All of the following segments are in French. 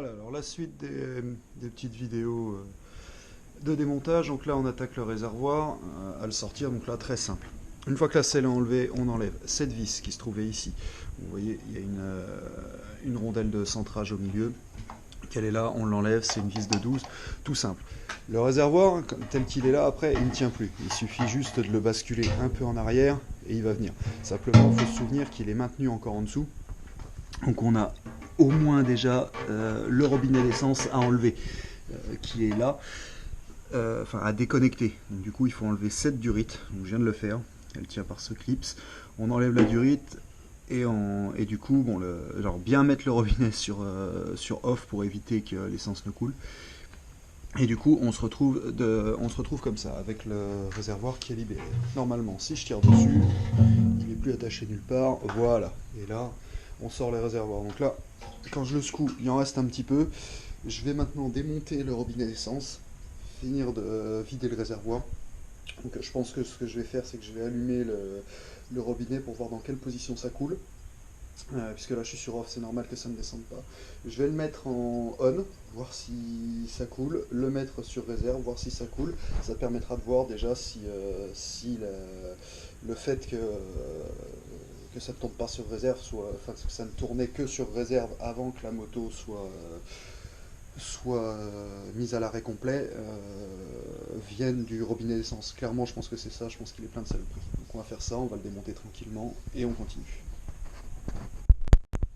Voilà, alors la suite des petites vidéos de démontage. Donc là, on attaque le réservoir à le sortir. Donc là, très simple. Une fois que la selle est enlevée, on enlève cette vis qui se trouvait ici. Vous voyez, il y a une rondelle de centrage au milieu. Qu'elle est là, on l'enlève, c'est une vis de 12, tout simple. Le réservoir, tel qu'il est là, après, il ne tient plus. Il suffit juste de le basculer un peu en arrière et il va venir. Simplement, il faut se souvenir qu'il est maintenu encore en dessous. Donc on a au moins déjà le robinet d'essence à enlever, qui est là, enfin à déconnecter. Donc, du coup, il faut enlever cette durite. Donc, je viens de le faire. Elle tient par ce clips. On enlève la durite. Et du coup, bon, genre bien mettre le robinet sur off pour éviter que l'essence ne coule. Et du coup, on se retrouve comme ça, avec le réservoir qui est libéré. Normalement, si je tire dessus, il n'est plus attaché nulle part. Voilà. Et là, on sort les réservoirs. Donc là, quand je le secoue, il en reste un petit peu. Je vais maintenant démonter le robinet d'essence, finir de vider le réservoir. Donc je pense que ce que je vais faire, c'est que je vais allumer le robinet pour voir dans quelle position ça coule. Puisque là je suis sur off, c'est normal que ça ne descende pas. Je vais le mettre en on, voir si ça coule, le mettre sur réserve, voir si ça coule. Ça permettra de voir déjà si le fait que ça ne tourne pas sur réserve, enfin que ça ne tournait que sur réserve avant que la moto soit mise à l'arrêt complet, viennent du robinet d'essence. Clairement, je pense que c'est ça, je pense qu'il est plein de saloperies. Donc on va faire ça, on va le démonter tranquillement et on continue.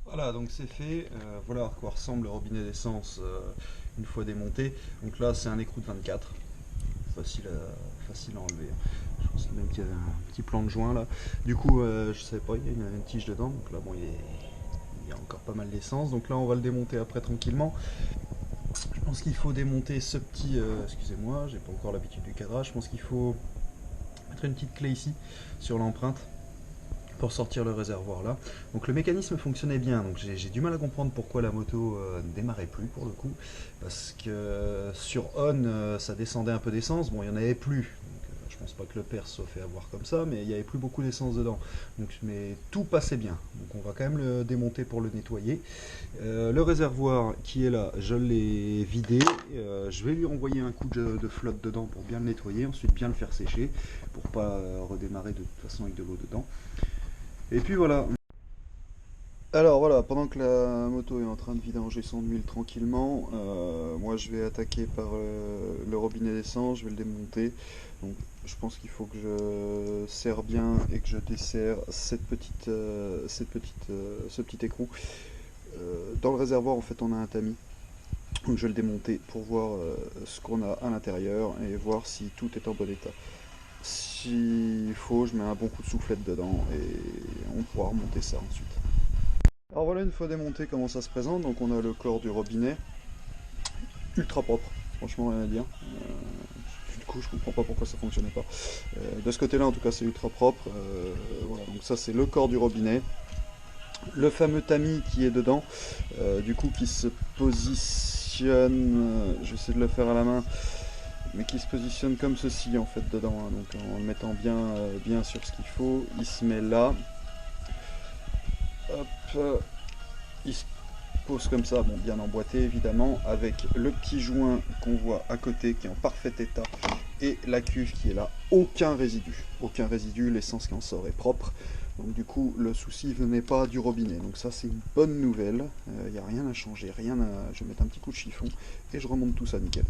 Voilà, donc c'est fait. Voilà à quoi ressemble le robinet d'essence une fois démonté. Donc là, c'est un écrou de 24. Facile à enlever. Je pense même qu'il y avait un petit plan de joint là. Du coup, je savais pas, il y a une tige dedans. Donc là, bon, il y a encore pas mal d'essence. Donc là, on va le démonter après tranquillement. Je pense qu'il faut démonter ce petit... excusez-moi, j'ai pas encore l'habitude du cadrage. Je pense qu'il faut mettre une petite clé ici sur l'empreinte pour sortir le réservoir là. Donc le mécanisme fonctionnait bien, donc j'ai du mal à comprendre pourquoi la moto ne démarrait plus pour le coup, parce que sur on ça descendait un peu d'essence, bon il n'y en avait plus, donc, je pense pas que le père se soit fait avoir comme ça, mais il n'y avait plus beaucoup d'essence dedans, donc, mais tout passait bien, donc on va quand même le démonter pour le nettoyer. Le réservoir qui est là, je l'ai vidé, je vais lui renvoyer un coup de flotte dedans pour bien le nettoyer, ensuite bien le faire sécher, pour pas redémarrer de toute façon avec de l'eau dedans. Et puis voilà. Alors voilà, pendant que la moto est en train de vidanger son huile tranquillement, moi je vais attaquer par le robinet d'essence, je vais le démonter. Donc je pense qu'il faut que je serre bien et que je desserre ce petit écrou. Dans le réservoir en fait on a un tamis, donc je vais le démonter pour voir ce qu'on a à l'intérieur et voir si tout est en bon état. S'il faut, je mets un bon coup de soufflette dedans et on pourra remonter ça ensuite. Alors voilà, une fois démonté, comment ça se présente. Donc on a le corps du robinet, ultra propre, franchement rien à dire. Du coup je comprends pas pourquoi ça fonctionnait pas. De ce côté là en tout cas c'est ultra propre. Voilà, donc ça c'est le corps du robinet. Le fameux tamis qui est dedans, du coup qui se positionne, je vais essayer de le faire à la main, mais qui se positionne comme ceci en fait dedans, hein. Donc en le mettant bien sur ce qu'il faut, il se met là. Hop, il se pose comme ça, bon, bien emboîté évidemment, avec le petit joint qu'on voit à côté qui est en parfait état et la cuve qui est là, aucun résidu, l'essence qui en sort est propre. Donc du coup le souci venait pas du robinet, donc ça c'est une bonne nouvelle, il n'y a rien à changer, je vais mettre un petit coup de chiffon et je remonte tout ça nickel.